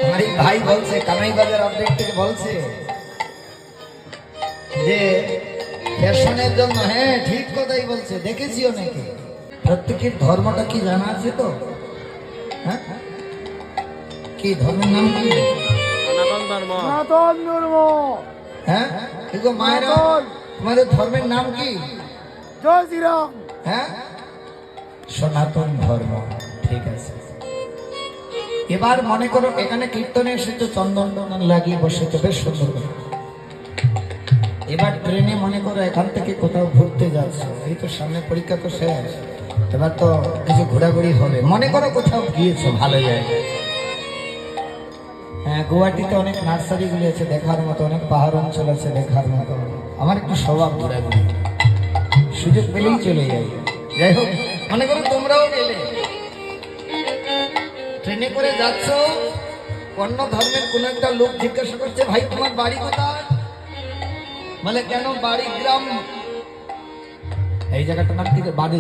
আমার এই ভাই বলছে কানাই বাজার আপডেট থেকে বলছে যে ফ্যাশনের জন্য, হ্যাঁ ঠিক কথাই বলছে, দেখেছি অনেকে। প্রত্যেকের ধর্মটা কি জানা আছে তো? হ্যাঁ, কি ধর্মের নাম কি? সনাতন ধর্ম। হ্যাঁ এগো মায়েরা, তোমাদের ধর্মের নাম কি? জয় শ্রীরাম। হ্যাঁ, সনাতন ধর্ম, ঠিক আছে। এবার মনে করো এখানে কীর্তনে এসেছো, চন্দন টন্দন লাগিয়ে বসেছো, বেশ সুন্দর করে। এবার ট্রেনে মনে করো এখান থেকে কোথাও ঘুরতে যাচ্ছো, এই তো সামনে পরীক্ষা তো শেষ, এবার তো কিছু ঘোরাঘুরি হবে। মনে করো কোথাও গিয়েছো ভালো জায়গায়, হ্যাঁ গুয়াহাটিতে অনেক নার্সারিগুলি আছে দেখার মতো, অনেক পাহাড় অঞ্চল আছে দেখার মতো। আমার একটু স্বভাব ঘোরাঘুরি, সুযোগ পেলেই চলে যাই। যাই হোক, মনে করো তোমরাও গেলে, ট্রেনে করে যাচ্ছ, অন্য ধর্মের কোন একটা লোক জিজ্ঞাসা করছে, ভাই তোমার বাড়ি কোথায়? বলে কেন বাড়ি গ্রাম, এই জায়গাটার নাম কি? বাড়ি।